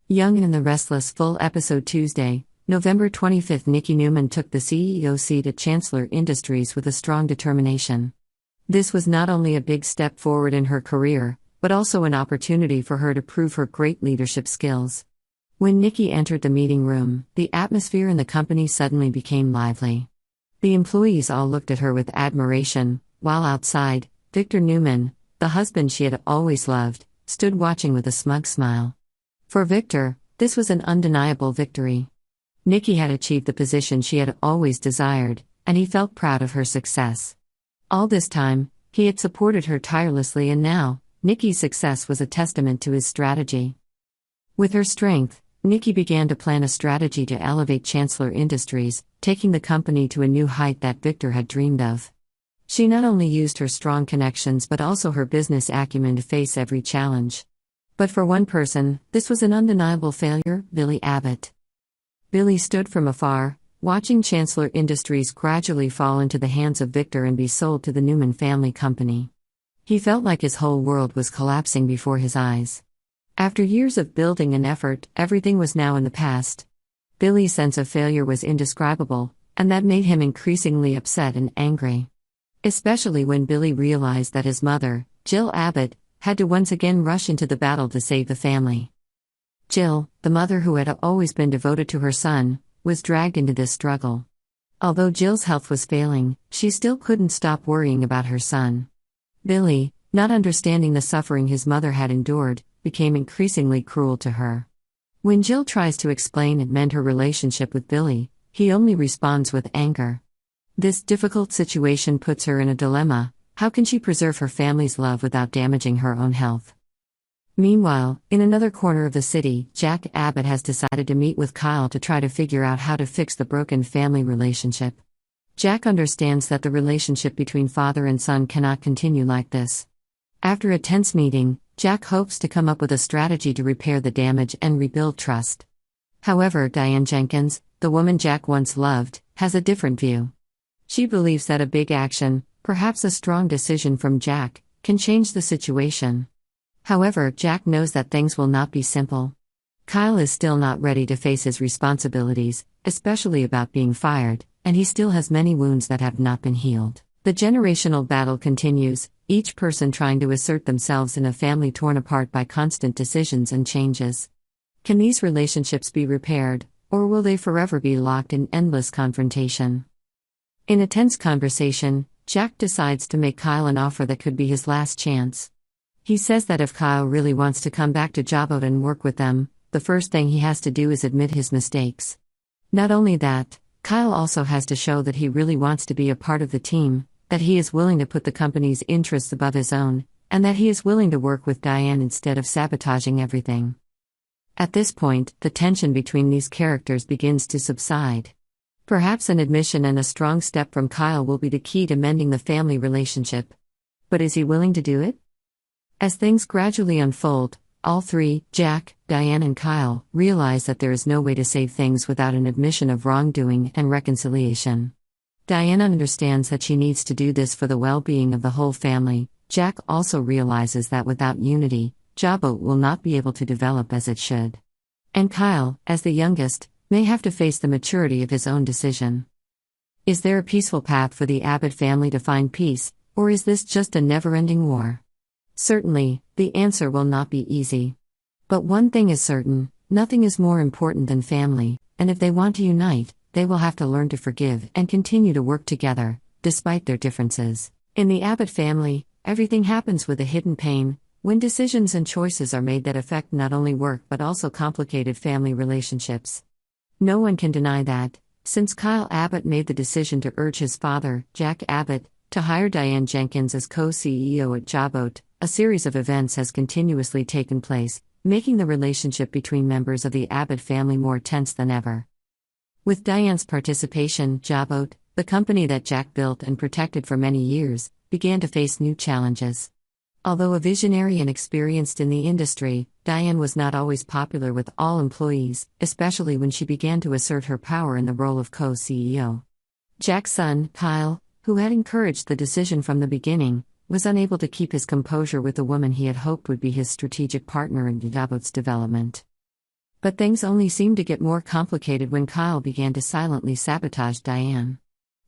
Young in the Restless full episode Tuesday, November 25. Nikki Newman took the CEO seat at Chancellor Industries with a strong determination. This was not only a big step forward in her career, but also an opportunity for her to prove her great leadership skills. When Nikki entered the meeting room, the atmosphere in the company suddenly became lively. The employees all looked at her with admiration, while outside, Victor Newman, the husband she had always loved, stood watching with a smug smile. For Victor, this was an undeniable victory. Nikki had achieved the position she had always desired, and he felt proud of her success. All this time, he had supported her tirelessly, and now, Nikki's success was a testament to his strategy. With her strength, Nikki began to plan a strategy to elevate Chancellor Industries, taking the company to a new height that Victor had dreamed of. She not only used her strong connections but also her business acumen to face every challenge. But for one person, this was an undeniable failure: Billy Abbott. Billy stood from afar, watching Chancellor Industries gradually fall into the hands of Victor and be sold to the Newman family company. He felt like his whole world was collapsing before his eyes. After years of building and effort, everything was now in the past. Billy's sense of failure was indescribable, and that made him increasingly upset and angry. Especially when Billy realized that his mother, Jill Abbott, had to once again rush into the battle to save the family. Jill, the mother who had always been devoted to her son, was dragged into this struggle. Although Jill's health was failing, she still couldn't stop worrying about her son. Billy, not understanding the suffering his mother had endured, became increasingly cruel to her. When Jill tries to explain and mend her relationship with Billy, he only responds with anger. This difficult situation puts her in a dilemma. How can she preserve her family's love without damaging her own health? Meanwhile, in another corner of the city, Jack Abbott has decided to meet with Kyle to try to figure out how to fix the broken family relationship. Jack understands that the relationship between father and son cannot continue like this. After a tense meeting, Jack hopes to come up with a strategy to repair the damage and rebuild trust. However, Diane Jenkins, the woman Jack once loved, has a different view. She believes that a big action, perhaps a strong decision from Jack, can change the situation. However, Jack knows that things will not be simple. Kyle is still not ready to face his responsibilities, especially about being fired, and he still has many wounds that have not been healed. The generational battle continues, each person trying to assert themselves in a family torn apart by constant decisions and changes. Can these relationships be repaired, or will they forever be locked in endless confrontation? In a tense conversation, Jack decides to make Kyle an offer that could be his last chance. He says that if Kyle really wants to come back to Jabot and work with them, the first thing he has to do is admit his mistakes. Not only that, Kyle also has to show that he really wants to be a part of the team, that he is willing to put the company's interests above his own, and that he is willing to work with Diane instead of sabotaging everything. At this point, the tension between these characters begins to subside. Perhaps an admission and a strong step from Kyle will be the key to mending the family relationship. But is he willing to do it? As things gradually unfold, all three, Jack, Diane and Kyle, realize that there is no way to save things without an admission of wrongdoing and reconciliation. Diane understands that she needs to do this for the well-being of the whole family. Jack also realizes that without unity, Jabot will not be able to develop as it should. And Kyle, as the youngest, may have to face the maturity of his own decision. Is there a peaceful path for the Abbott family to find peace, or is this just a never-ending war? Certainly, the answer will not be easy. But one thing is certain: nothing is more important than family, and if they want to unite, they will have to learn to forgive and continue to work together, despite their differences. In the Abbott family, everything happens with a hidden pain, when decisions and choices are made that affect not only work but also complicated family relationships. No one can deny that, since Kyle Abbott made the decision to urge his father, Jack Abbott, to hire Diane Jenkins as co-CEO at Jabot, a series of events has continuously taken place, making the relationship between members of the Abbott family more tense than ever. With Diane's participation, Jabot, the company that Jack built and protected for many years, began to face new challenges. Although a visionary and experienced in the industry, Diane was not always popular with all employees, especially when she began to assert her power in the role of co-CEO. Jack's son, Kyle, who had encouraged the decision from the beginning, was unable to keep his composure with the woman he had hoped would be his strategic partner in Jabot's development. But things only seemed to get more complicated when Kyle began to silently sabotage Diane.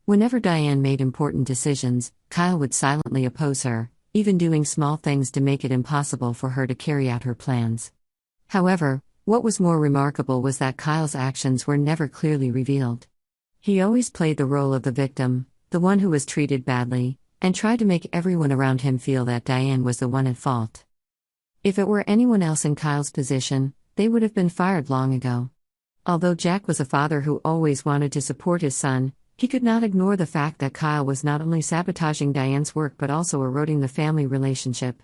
Whenever Diane made important decisions, Kyle would silently oppose her, even doing small things to make it impossible for her to carry out her plans. However, what was more remarkable was that Kyle's actions were never clearly revealed. He always played the role of the victim, the one who was treated badly, and tried to make everyone around him feel that Diane was the one at fault. If it were anyone else in Kyle's position, they would have been fired long ago. Although Jack was a father who always wanted to support his son, he could not ignore the fact that Kyle was not only sabotaging Diane's work but also eroding the family relationship.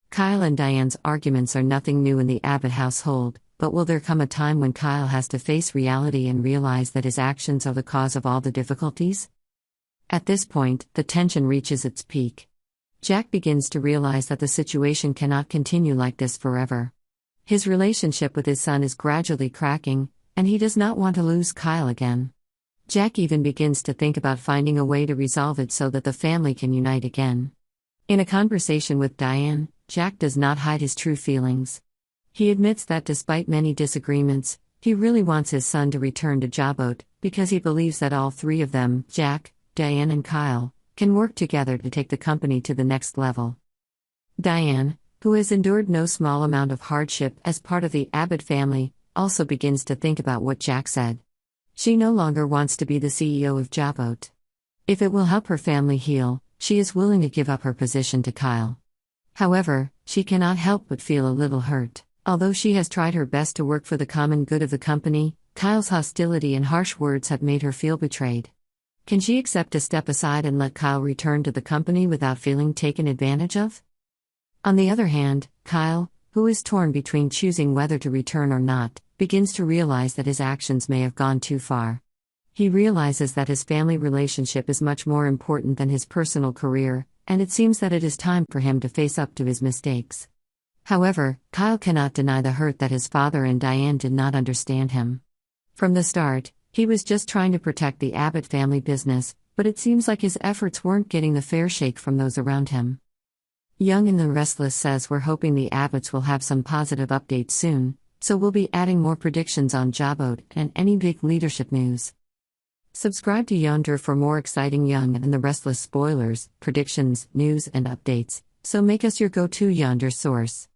Kyle and Diane's arguments are nothing new in the Abbott household, but will there come a time when Kyle has to face reality and realize that his actions are the cause of all the difficulties? At this point, the tension reaches its peak. Jack begins to realize that the situation cannot continue like this forever. His relationship with his son is gradually cracking, and he does not want to lose Kyle again. Jack even begins to think about finding a way to resolve it so that the family can unite again. In a conversation with Diane, Jack does not hide his true feelings. He admits that despite many disagreements, he really wants his son to return to Jabot, because he believes that all three of them, Jack, Diane and Kyle, can work together to take the company to the next level. Diane, who has endured no small amount of hardship as part of the Abbott family, also begins to think about what Jack said. She no longer wants to be the CEO of Jabot. If it will help her family heal, she is willing to give up her position to Kyle. However, she cannot help but feel a little hurt. Although she has tried her best to work for the common good of the company, Kyle's hostility and harsh words have made her feel betrayed. Can she accept to step aside and let Kyle return to the company without feeling taken advantage of? On the other hand, Kyle, who is torn between choosing whether to return or not, begins to realize that his actions may have gone too far. He realizes that his family relationship is much more important than his personal career, and it seems that it is time for him to face up to his mistakes. However, Kyle cannot deny the hurt that his father and Diane did not understand him. From the start, he was just trying to protect the Abbott family business, but it seems like his efforts weren't getting the fair shake from those around him. Young in the Restless says we're hoping the Abbotts will have some positive updates soon, so we'll be adding more predictions on Jabot and any big leadership news. Subscribe to Yonder for more exciting Young and the Restless spoilers, predictions, news and updates, so make us your go-to Yonder source.